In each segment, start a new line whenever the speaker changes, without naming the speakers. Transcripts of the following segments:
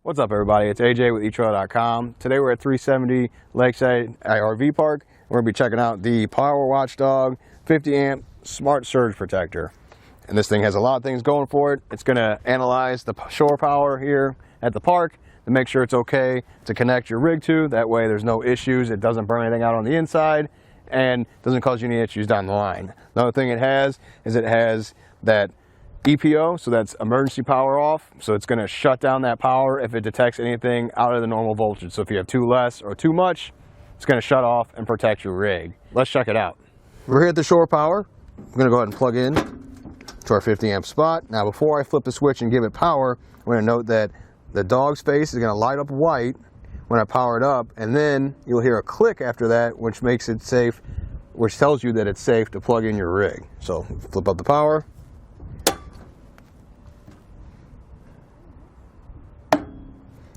What's up, everybody? It's AJ with etrailer.com. Today we're at 370 Lakeside RV Park. We're going to be checking out the Power Watchdog 50 amp smart surge protector. And this thing has a lot of things going for it. It's going to analyze the shore power here at the park to make sure it's okay to connect your rig to. That way there's no issues. It doesn't burn anything out on the inside and doesn't cause you any issues down the line. Another thing it has is it has that EPO, so that's emergency power off, so it's going to shut down that power if it detects anything out of the normal voltage. So if you have too less or too much, it's going to shut off and protect your rig. Let's check it out. We're here at the shore power. I'm going to go ahead and plug in to our 50 amp spot. Now before I flip the switch and give it power, I'm going to note that the dog's face is going to light up white when I power it up, and then you'll hear a click after that, which makes it safe, which tells you that it's safe to plug in your rig. So flip up the power.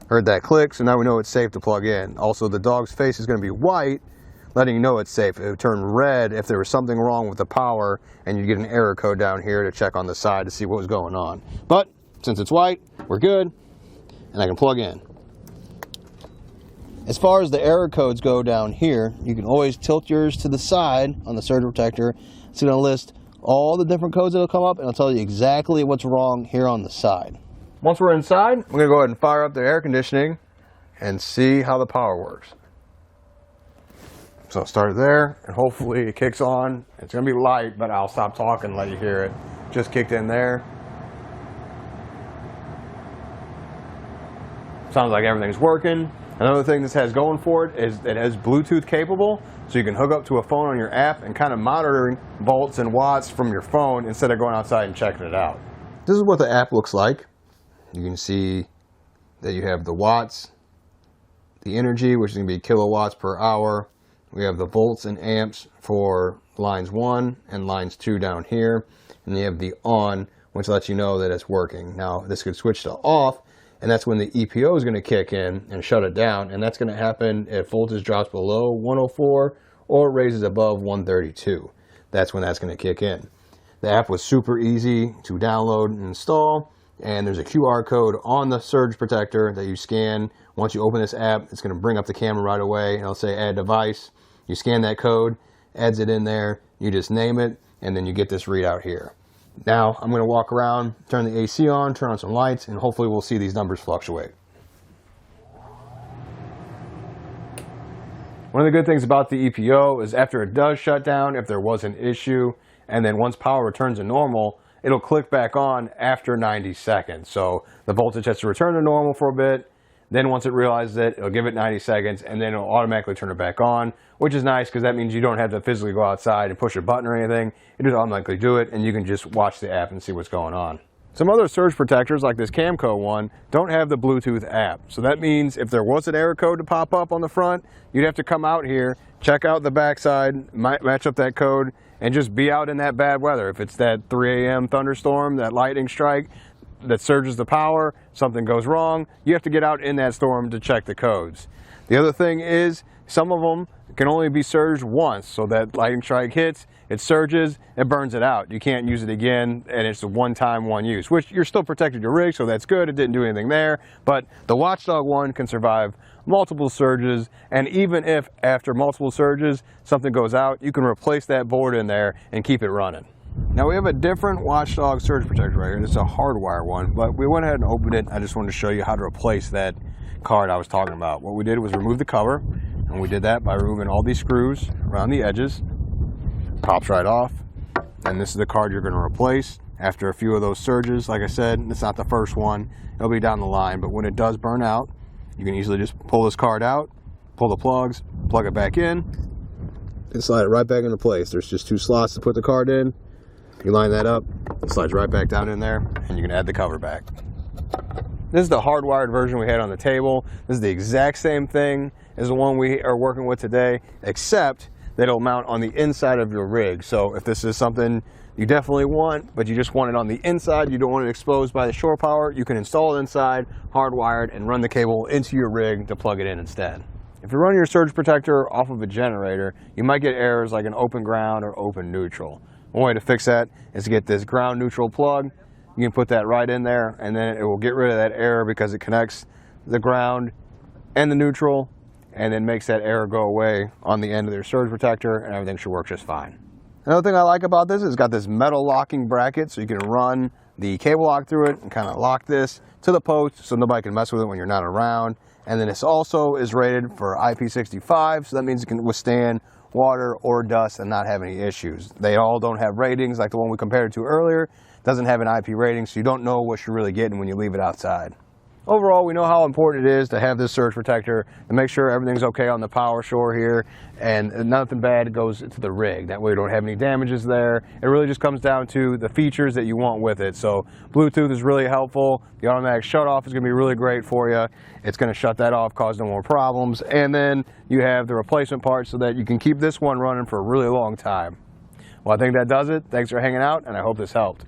Heard that click, so now we know it's safe to plug in. Also, the dog's face is going to be white, letting you know it's safe. It would turn red if there was something wrong with the power, and you'd get an error code down here to check on the side to see what was going on. But since it's white, we're good, and I can plug in. As far as the error codes go down here, you can always tilt yours to the side on the surge protector. It's going to list all the different codes that will come up, and it'll tell you exactly what's wrong here on the side. Once we're inside, we're going to go ahead and fire up the air conditioning and see how the power works. So start there, and hopefully it kicks on. It's going to be light, but I'll stop talking and let you hear it. Just kicked in there. Sounds like everything's working. Another thing this has going for it is it has Bluetooth capable, so you can hook up to a phone on your app and kind of monitoring volts and watts from your phone instead of going outside and checking it out. This is what the app looks like. You can see that you have the watts, the energy, which is going to be kilowatts per hour. We have the volts and amps for lines 1 and lines 2 down here. And you have the on, which lets you know that it's working. Now, this could switch to off, and that's when the EPO is going to kick in and shut it down. And that's going to happen if voltage drops below 104 or raises above 132. That's when that's going to kick in. The app was super easy to download and install. And there's a QR code on the surge protector that you scan. Once you open this app, it's going to bring up the camera right away, and it'll say add device. You scan that code, adds it in there, you just name it, and then you get this readout here. Now I'm going to walk around, turn the AC on, turn on some lights, and hopefully we'll see these numbers fluctuate. One of the good things about the EPO is after it does shut down, if there was an issue, and then once power returns to normal, it'll click back on after 90 seconds. So the voltage has to return to normal for a bit. Then once it realizes it, it'll give it 90 seconds and then it'll automatically turn it back on, which is nice because that means you don't have to physically go outside and push a button or anything. It just automatically do it, and you can just watch the app and see what's going on. Some other surge protectors, like this Camco one, don't have the Bluetooth app. So that means if there was an error code to pop up on the front, you'd have to come out here, check out the backside, match up that code, and just be out in that bad weather. If it's that 3 a.m. thunderstorm, that lightning strike that surges the power, something goes wrong, you have to get out in that storm to check the codes. The other thing is, some of them can only be surged once, so that lightning strike hits, it surges, it burns it out. You can't use it again, and it's a one-time, one use, which you're still protected your rig, so that's good. It didn't do anything there, but the Watchdog one can survive multiple surges, and even if after multiple surges something goes out, you can replace that board in there and keep it running. Now we have a different Watchdog surge protector right here. This is a hardwire one, but we went ahead and opened it. I just wanted to show you how to replace that card I was talking about. What we did was remove the cover, and we did that by removing all these screws around the edges. Pops right off, and this is the card you're going to replace after a few of those surges. Like I said, it's not the first one. It'll be down the line, but when it does burn out, you can easily just pull this card out, pull the plugs, plug it back in, and slide it right back into place. There's just 2 slots to put the card in. You line that up, it slides right back down in there, and you can add the cover back. This is the hardwired version we had on the table. This is the exact same thing as the one we are working with today, except that it'll mount on the inside of your rig. So if this is something you definitely want, but you just want it on the inside, you don't want it exposed by the shore power, you can install it inside, hardwired, and run the cable into your rig to plug it in instead. If you're running your surge protector off of a generator, you might get errors like an open ground or open neutral. One way to fix that is to get this ground neutral plug. You can put that right in there, and then it will get rid of that error because it connects the ground and the neutral, and then makes that error go away on the end of their surge protector, and everything should work just fine. Another thing I like about this is it's got this metal locking bracket, so you can run the cable lock through it and kind of lock this to the post so nobody can mess with it when you're not around. And then this also is rated for IP65, so that means it can withstand water or dust and not have any issues. They all don't have ratings like the one we compared it to earlier. It doesn't have an IP rating, so you don't know what you're really getting when you leave it outside. Overall, we know how important it is to have this surge protector to make sure everything's okay on the power shore here and nothing bad goes to the rig. That way we don't have any damages there. It really just comes down to the features that you want with it. So Bluetooth is really helpful. The automatic shut off is going to be really great for you. It's going to shut that off, cause no more problems. And then you have the replacement parts so that you can keep this one running for a really long time. Well, I think that does it. Thanks for hanging out, and I hope this helped.